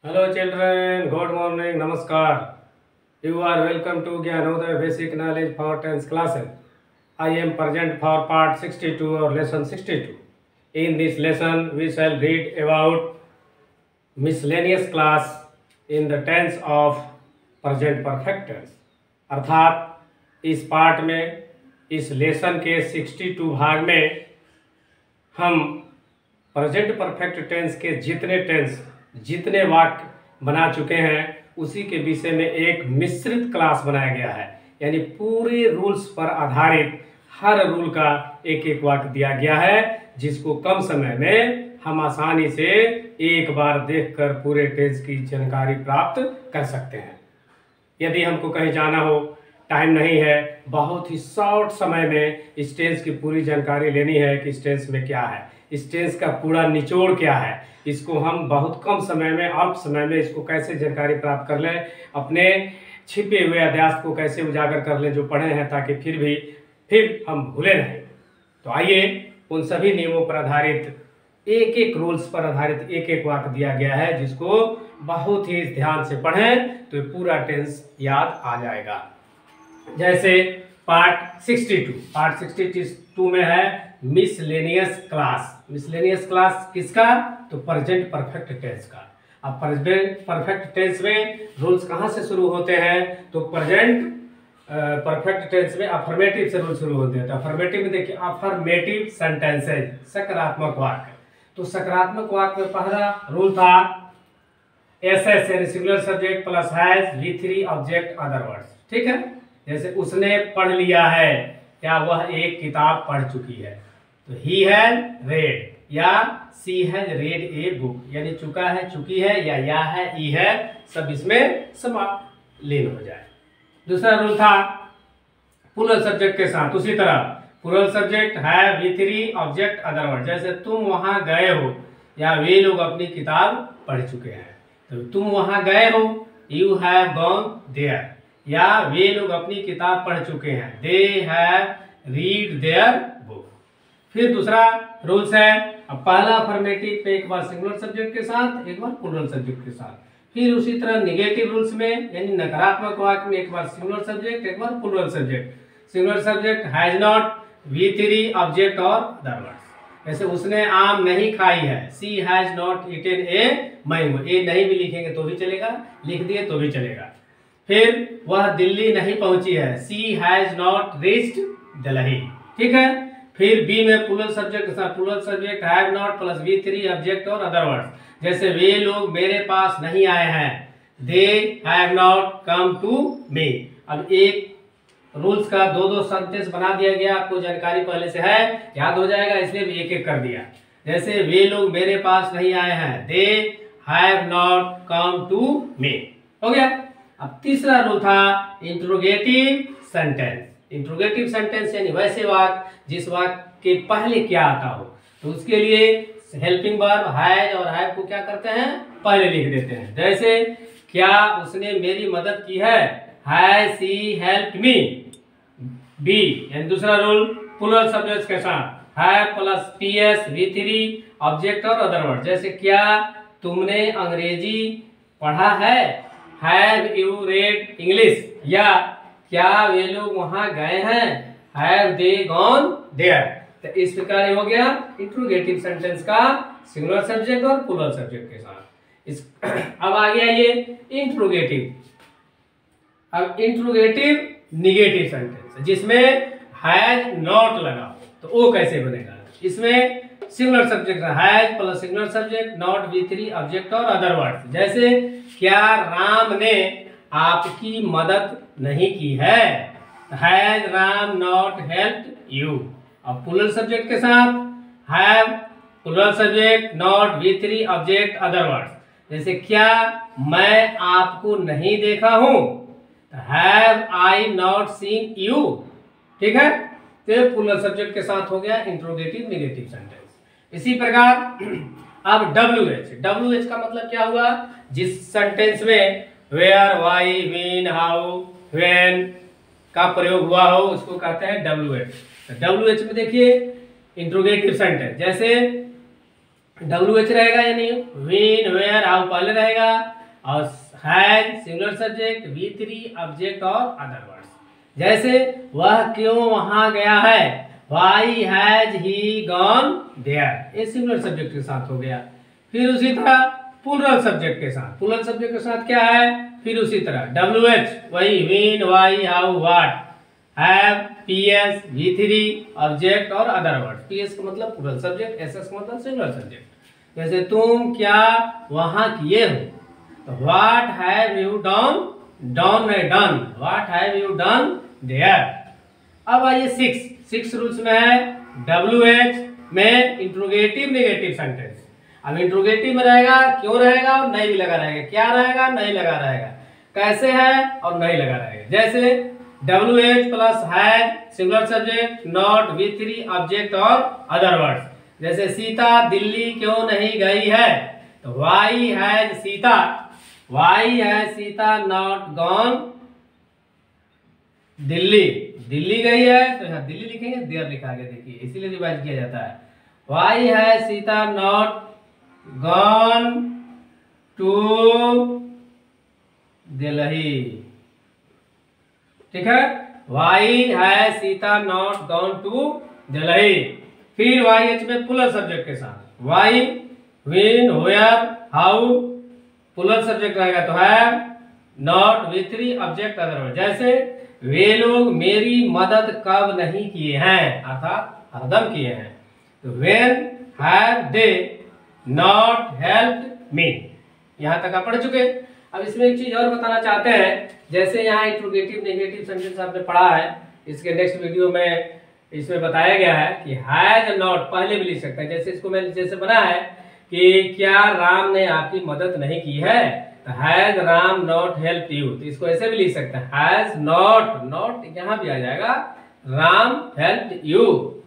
Hello children, good morning, namaskar. You are welcome to Gyanodaya Basic Knowledge for 10th classes. I am present for part 62 or lesson 62. In this lesson, we shall read about miscellaneous class in the tense of present perfect tense. अर्थात इस part में, इस lesson के 62 भाग में हम present perfect tense के जितने वाक्य बना चुके हैं उसी के विषय में एक मिश्रित क्लास बनाया गया है। यानी पूरे रूल्स पर आधारित हर रूल का एक एक वाक्य दिया गया है, जिसको कम समय में हम आसानी से एक बार देखकर पूरे टेंस की जानकारी प्राप्त कर सकते हैं। यदि हमको कहीं जाना हो, टाइम नहीं है, बहुत ही शॉर्ट समय में इस टेंस की पूरी जानकारी लेनी है कि इस टेंस में क्या है, इस टेंस का पूरा निचोड़ क्या है, इसको हम बहुत कम समय में, अल्प समय में इसको कैसे जानकारी प्राप्त कर लें, अपने छिपे हुए अध्यास को कैसे उजागर कर लें जो पढ़े हैं, ताकि फिर हम भूले नहीं। तो आइए उन सभी नियमों पर आधारित एक एक रूल्स पर आधारित एक एक वाक्य दिया गया है, जिसको बहुत ही ध्यान से पढ़ें तो पूरा टेंस याद आ जाएगा। जैसे पार्ट 62 में है मिसलेनियस क्लास। मिसलेनियस क्लास किसका? तो प्रेजेंट परफेक्ट टेंस का। अब प्रेजेंट परफेक्ट टेंस में रूल्स कहाँ से शुरू होते हैं? तो प्रेजेंट परफेक्ट टेंस में अफर्मेटिव से रूल शुरू होते हैं। तो अफर्मेटिव में देखिए, अफर्मेटिव सेंटेंसेज, सकारात्मक वाक्य। तो सकारात्मक वाक्य में पहला रूल था एसएस यानी singular subject plus has V3 object other words. ठीक है, जैसे उसने पढ़ लिया है, क्या वह एक किताब पढ़ चुकी है? तो ही हैज रेड या सी हैज रेड ए बुक, यानी चुका है, चुकी है, या है, ई है, सब इसमें लीन हो जाए। दूसरा रूल था प्लूरल सब्जेक्ट के साथ। उसी तरह प्लूरल सब्जेक्ट है V3 ऑब्जेक्ट अदर वर्ड। जैसे तुम वहां गए हो, या वे लोग अपनी किताब पढ़ चुके हैं। तो तुम वहां गए हो, यू हैव गॉन देयर, या वे लोग अपनी किताब पढ़ चुके हैं, they have read their book. फिर दूसरा रूल्स है, अब पहला अफर्मेटिव पे एक बार सिंगुलर सब्जेक्ट के साथ, एक बार प्लूरल सब्जेक्ट के साथ। फिर उसी तरह नेगेटिव रूल्स में, यानी नकारात्मक वाक्य में एक बार सिंगुलर सब्जेक्ट, एक बार plural subject. Singular subject has not V3 object और अदर वर्ड्स। जैसे उसने आम नहीं खाई है, she has not eaten a mango. A नहीं भी लिखेंगे तो भी चलेगा, लिख दिए तो भी चलेगा। फिर वह दिल्ली नहीं पहुंची है, she has not reached Delhi. ठीक है, फिर बी में प्लूरल सब्जेक्ट के साथ plural subject have not plus V3 object और अदर वर्ड्स। जैसे वे लोग मेरे पास नहीं आए हैं, they have not come to me. अब एक रूल्स का दो सेंटेंस बना दिया गया, आपको जानकारी पहले से है, याद हो जाएगा, इसलिए भी एक एक कर दिया। जैसे वे लोग मेरे पास नहीं आए हैं, they have not come to me. हो गया। अब तीसरा रूल था इंट्रोगेटिव सेंटेंस। इंट्रोगेटिव सेंटेंस यानी वैसे वाक्य जिस वाक्य के पहले क्या आता हो। तो उसके लिए हेल्पिंग वर्ब हैज और हैव को क्या करते हैं? पहले लिख देते हैं। जैसे क्या उसने मेरी मदद की है, has she helped me. B यानी दूसरा रूल प्लूरल सब्जेक्ट के साथ have plus PS V3 object और अदर वर्ड। जैसे क्या तुमने अंग्रेजी पढ़ा है, हैव यू रेड इंग्लिश, या क्या वे लोग वहां गए हैं, हैव दे गॉन देयर। तो इस प्रकार हो गया इंट्रोगेटिव सेंटेंस का सिंगुलर सब्जेक्ट और प्लूरल सब्जेक्ट के साथ। अब आ गया ये इंट्रोगेटिव। अब इंट्रोगेटिव निगेटिव सेंटेंस जिसमें हैज नॉट लगा हो, तो वो कैसे बनेगा? इसमें singular subject has plus singular subject not V3 object और अदर वर्ड्स। जैसे क्या राम ने आपकी मदद नहीं की है, has Ram not helped you. अब प्लूरल सब्जेक्ट के साथ have plural subject not V3 object other words. जैसे क्या मैं आपको नहीं देखा हूं, have I not seen you. ठीक है, तो प्लूरल सब्जेक्ट के साथ हो गया इंट्रोगेटिव नेगेटिव सेंटेंस। इसी प्रकार अब WH का मतलब क्या हुआ? जिस सेंटेंस में where, why, when, how, when का प्रयोग हुआ हो उसको कहते हैं WH। तो WH में देखिए इंट्रोगेटिव सेंटेंस। जैसे WH रहेगा यानी व्हेन वेयर हाउ पहले रहेगा, और has singular subject, V3 object और अदर वर्ड्स। जैसे वह क्यों वहां गया है, why has he gone there, ये सिंगुलर सब्जेक्ट के साथ हो गया। फिर उसी तरह प्लूरल सब्जेक्ट के साथ, प्लूरल सब्जेक्ट के साथ क्या है, फिर उसी तरह WH वही when why how what, have PS V3 object और अदर वर्ड। PS का मतलब प्लूरल सब्जेक्ट, SS का मतलब सिंगुलर सब्जेक्ट। जैसे तुम क्या वहां किए हो, तो what have you done, done नहीं done, what have you done there. अब आइए 6 रूल्स में है WH में इंट्रोगेटिव नेगेटिव सेंटेंस। अब इंट्रोगेटिव में रहेगा क्यों रहेगा और नहीं भी लगा रहेगा, क्या रहेगा नहीं लगा रहेगा, कैसे है और नहीं लगा रहेगा। जैसे WH plus has singular subject, not V3 object और अदर वर्ड्स। जैसे सीता दिल्ली क्यों नहीं गई है, तो why has Sita, why has Sita not gone Delhi, Delhi गई है तो यहाँ दिल्ली लिखेंगे, देयर लिखा के देखिए, इसीलिए रिवाइज किया जाता है। Why has Sita not gone to Delhi, ठीक है। Why has Sita not gone to Delhi. फिर YH में प्लूरल सब्जेक्ट के साथ, why when where how, plural subject रहेगा तो have, not V3 object other word. जैसे वे लोग मेरी मदद कब नहीं किए हैं, अर्थात हरदम किए हैं, तो when have they not helped me. यहां तक आप पढ़ चुके। अब इसमें एक चीज और बताना चाहते हैं, जैसे यहाँ इंट्रोगेटिव नेगेटिव सेंटेंस आपने पढ़ा है, इसके नेक्स्ट वीडियो में इसमें बताया गया है कि हैज नॉट पहले भी लिख सकते हैं। जैसे इसको मैंने जैसे बना है कि क्या राम ने आपकी मदद नहीं की है, तो has Ram not help you, तो इसको ऐसे भी लिख सकते हैं हैज नॉट, नॉट यहाँ भी आ जाएगा, राम हेल्प यू,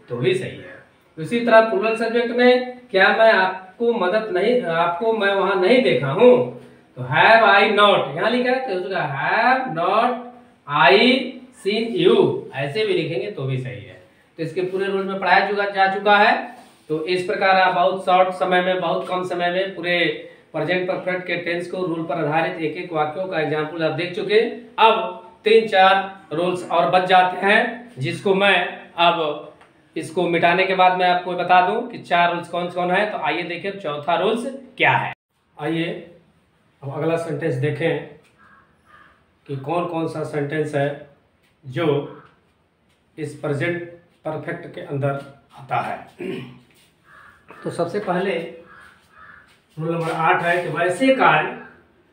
तो भी सही है। उसी तरह प्लूरल सब्जेक्ट में क्या मैं आपको मदद नहीं, आपको मैं वहां नहीं देखा हूं, तो हैव आई नॉट यहाँ लिखा है, तो उसका have not I seen you, ऐसे भी लिखेंगे तो भी सही है। तो इसके पूरे रूल में पढ़ाया जा चुका है। तो इस प्रकार आप बहुत शॉर्ट समय में, बहुत कम समय में पूरे प्रेजेंट परफेक्ट के टेंस को रूल पर आधारित एक एक वाक्यों का एग्जाम्पल आप देख चुके। अब 3-4 रूल्स और बच जाते हैं, जिसको मैं अब इसको मिटाने के बाद मैं आपको बता दूं कि 4 रूल्स कौन कौन है। तो आइए देखिए चौथा रूल्स क्या है। आइए अब अगला सेंटेंस देखें कि कौन कौन सा सेंटेंस है जो इस प्रेजेंट परफेक्ट के अंदर आता है। तो सबसे पहले रूल नंबर 8 है कि वैसे कार्य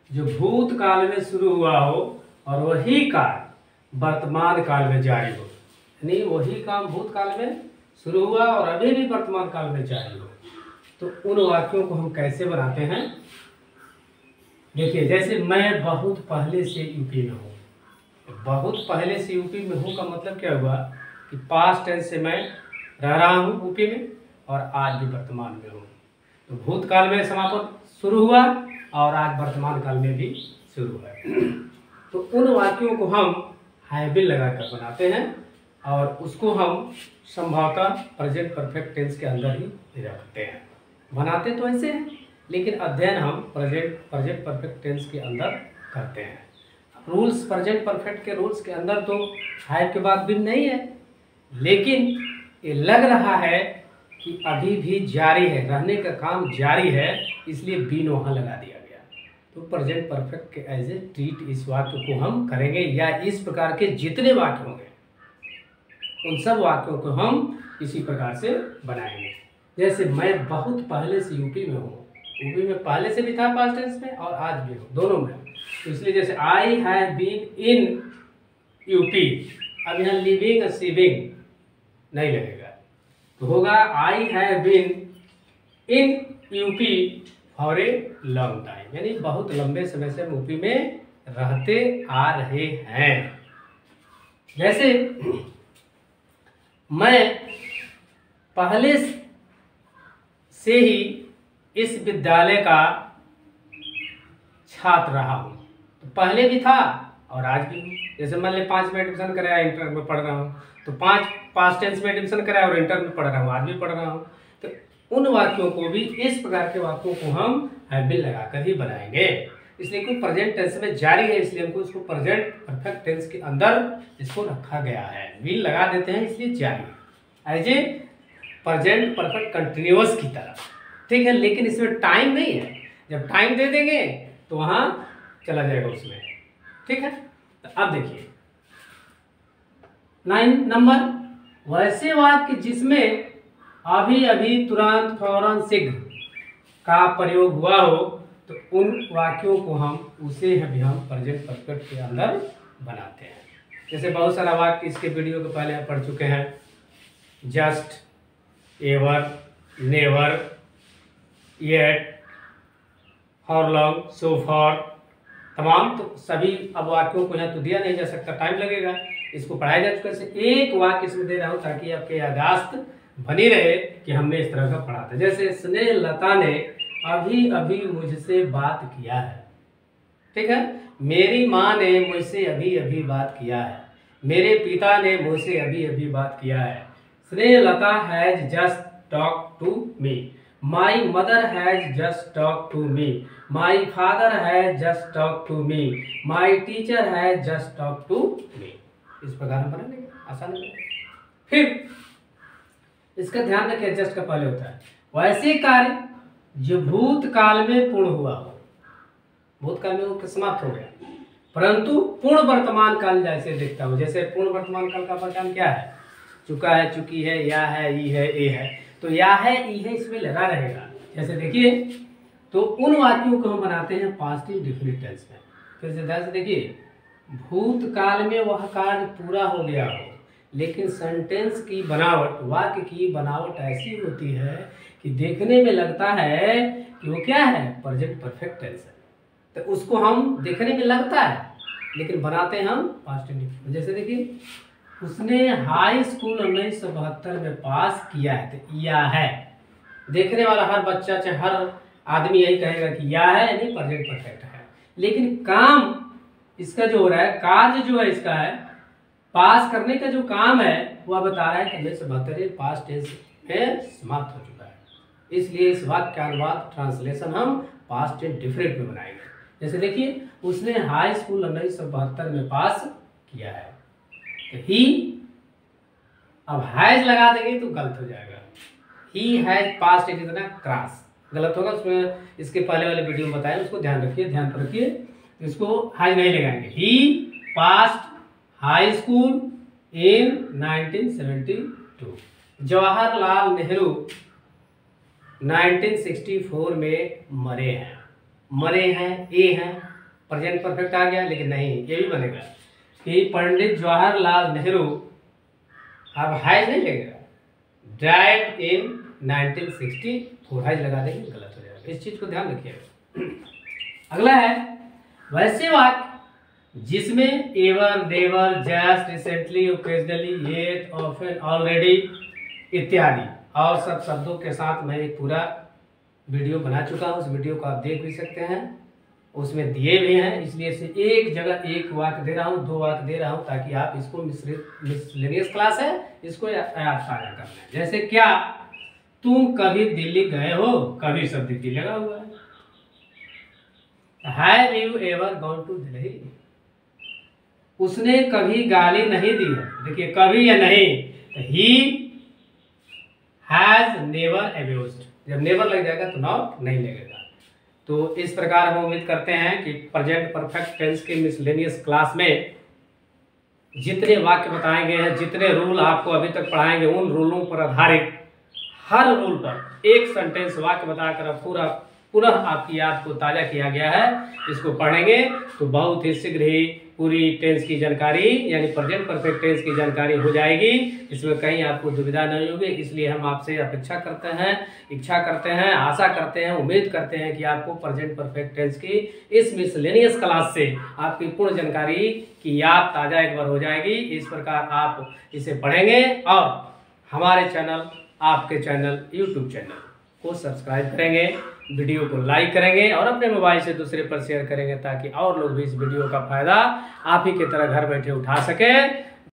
जो भूतकाल में शुरू हुआ हो और वही कार्य वर्तमान काल में जारी हो, यानी वही काम भूतकाल में शुरू हुआ और अभी भी वर्तमान काल में जारी हो। तो उन वाक्यों को हम कैसे बनाते हैं, देखिए जैसे मैं बहुत पहले से यूपी में हूँ, बहुत पहले से यूपी में हूँ का मतलब क्या हुआ कि पास्ट टेंस से मैं रह रहा हूँ यूपी में और आज भी वर्तमान में हूँ। तो भूतकाल में समापन शुरू हुआ और आज वर्तमान काल में भी शुरू है। तो उन वाक्यों को हम हैव बीन लगाकर बनाते हैं और उसको हम संभवतः प्रेजेंट परफेक्ट टेंस के अंदर ही रखते हैं। बनाते तो ऐसे हैं, लेकिन अध्ययन हम प्रेजेंट परफेक्ट टेंस के अंदर करते हैं। रूल्स प्रेजेंट परफेक्ट के रूल्स के अंदर तो हैव के बाद बीन नहीं है, लेकिन ये लग रहा है कि अभी भी जारी है, रहने का काम जारी है, इसलिए बीन वहाँ लगा दिया गया। तो प्रेजेंट परफेक्ट के एज ए ट्रीट इस वाक्य को हम करेंगे, या इस प्रकार के जितने वाक्य होंगे उन सब वाक्यों को हम इसी प्रकार से बनाएंगे। जैसे मैं बहुत पहले से यूपी में हूँ, यूपी में पहले से भी था पास्ट टेंस में और आज भी हूँ, दोनों में। तो इसलिए जैसे I have been in UP, अब यहाँ लिविंग सीविंग नहीं लगेगा, तो होगा I have been in UP for a long time, यानी बहुत लंबे समय से हम यूपी में रहते आ रहे हैं। जैसे मैं पहले से ही इस विद्यालय का छात्र रहा हूँ, तो पहले भी था और आज भी हूँ। जैसे मान लीजिए 5 में एडमिशन कराया, इंटर में पढ़ रहा हूँ, तो 5 पास्ट टेंस में एडमिशन कराया और इंटर में पढ़ रहा हूँ, आज भी पढ़ रहा हूँ। तो उन वाक्यों को भी इस प्रकार के वाक्यों को हम हैव बीन लगाकर ही बनाएंगे। इसलिए कोई प्रेजेंट टेंस में जारी है, इसलिए हमको इसको प्रेजेंट परफेक्ट टेंस के अंदर इसको रखा गया है। विल लगा देते हैं इसलिए जारी as a present perfect continuous की तरह, ठीक है। लेकिन इसमें टाइम नहीं है, जब टाइम दे देंगे तो वहां चला जाएगा उसमें, ठीक है। तो अब देखिए 9 नंबर, वैसे वाक्य जिसमें अभी अभी, तुरंत, फौरन, शीघ्र का प्रयोग हुआ हो तो उन वाक्यों को हम उसे भी हम प्रेजेंट परफेक्ट के अंदर बनाते हैं। जैसे बहुत सारा वाक्य इसके वीडियो के पहले आप पढ़ चुके हैं, just, ever, never, yet, how long, so for, तमाम। तो सभी अब वाक्यों को यहाँ तो दिया नहीं जा सकता, टाइम लगेगा, इसको पढ़ाया जा चुका है। एक वाक्य इसमें दे रहा हूँ ताकि आपके याददाश्त बनी रहे कि हमने इस तरह का पढ़ा था। जैसे स्नेहलता ने अभी अभी मुझसे बात किया है, ठीक है। मेरी माँ ने मुझसे अभी अभी बात किया है, मेरे पिता ने मुझसे अभी अभी बात किया है। Snehlata has just talk to me, my mother has just talk to me, my father has just talk to me, my teacher has just talk to me. इस प्रकार हम बना लेंगे, आसान है। फिर इसका ध्यान रखिए, जस्ट का पहले होता है वैसे कार्य जो भूतकाल में पूर्ण हुआ हो, भूतकाल में वो समाप्त हो गया, परंतु पूर्ण वर्तमान काल जैसे देखता हूँ। जैसे पूर्ण वर्तमान काल का पहचान क्या है, चुका है, चुकी है, या है, ई है, ए है। तो या है, ई है इसमें लगा रहेगा। जैसे देखिए, तो उन वाक्यों को हम बनाते हैं पास्ट इंडेफिनिट टेंस में। फिर से ध्यान से देखिए, भूतकाल में वह कार्य पूरा हो गया हो, लेकिन सेंटेंस की बनावट, वाक्य की बनावट ऐसी होती है कि देखने में लगता है कि वो क्या है, प्रेजेंट परफेक्ट टेंस है। तो उसको हम देखने में लगता है, लेकिन बनाते हैं हम पास्ट इंडेफिनिट। जैसे देखिए, उसने हाई स्कूल 1972 में पास किया है, तो या है। देखने वाला हर बच्चा, चाहे हर आदमी यही कहेगा कि या है, यानी प्रेजेंट परफेक्ट है। लेकिन काम इसका जो हो रहा है, कार्य जो है इसका है, पास करने का जो काम है, वह बता रहा है कि 1972 पास्ट टेंस में समाप्त हो चुका है। इसलिए इस वाक्य का अनुवाद, ट्रांसलेशन हम पास्ट इंडेफिनिट में बनाएंगे। जैसे देखिए, उसने हाई स्कूल 1972 में पास किया है, तो ही, अब हैज लगा देंगे तो गलत हो जाएगा। ही हैज पास्ट एक इतना क्रॉस गलत होगा, उसमें इसके पहले वाले वीडियो में बताया, उसको ध्यान रखिए, ध्यान पर रखिए। इसको हैज नहीं लगाएंगे। He passed high school in 1972। Jawaharlal Nehru 1964 में मरे हैं। मरे हैं, ए हैं, प्रेजेंट परफेक्ट आ गया, लेकिन नहीं, ये भी बनेगा कि पंडित जवाहरलाल नेहरू, अब हैज नहीं लगेगा, डाइड इन 1964, हैज लगा देंगे, गलत हो जाएगा। इस चीज को ध्यान रखिएगा। अगला है वैसे वाक्य जिसमें ever, never, just, recently, occasionally, yet, often, already इत्यादि और सब शब्दों के साथ मैं एक पूरा वीडियो बना चुका हूँ। उस वीडियो को आप देख भी सकते हैं, उसमें दिए भी हैं। इसलिए से एक जगह एक वाक्य दे रहा हूँ, 2 वाक्य दे रहा हूँ, ताकि आप इसको मिसलेनियस क्लास है, इसको आप साझा कर लें। जैसे क्या, तुम कभी दिल्ली गए हो, कभी शब्द दिल्ली लगा हुआ है। Have you ever gone to Delhi, उसने कभी गाली नहीं दी है। देखिए, कभी या नहीं, तो ही हैज नेवर अब्यूज्ड, जब नेवर लग जाएगा तो नॉट नहीं लगेगा। तो इस प्रकार हम उम्मीद करते हैं कि प्रेजेंट परफेक्ट टेंस के मिसलेनियस क्लास में जितने वाक्य बताए गए हैं, जितने रूल आपको अभी तक पढ़ाएंगे, उन रूलों पर आधारित हर रूल पर एक सेंटेंस वाक्य बताकर पूरा पुनः आपकी याद को ताज़ा किया गया है। इसको पढ़ेंगे तो बहुत ही शीघ्र ही पूरी टेंस की जानकारी, यानी प्रेजेंट परफेक्ट टेंस की जानकारी हो जाएगी। इसमें कहीं आपको दुविधा नहीं होगी। इसलिए हम आपसे अपेक्षा करते हैं, इच्छा करते हैं, आशा करते हैं, उम्मीद करते हैं कि आपको प्रेजेंट परफेक्ट टेंस की इस मिसलेनियस क्लास से आपकी पूर्ण जानकारी की याद ताज़ा एक बार हो जाएगी। इस प्रकार आप इसे पढ़ेंगे और हमारे चैनल, आपके चैनल, यूट्यूब चैनल को सब्सक्राइब करेंगे, वीडियो को लाइक करेंगे और अपने मोबाइल से दूसरे पर शेयर करेंगे, ताकि और लोग भी इस वीडियो का फायदा आप ही की तरह घर बैठे उठा सके।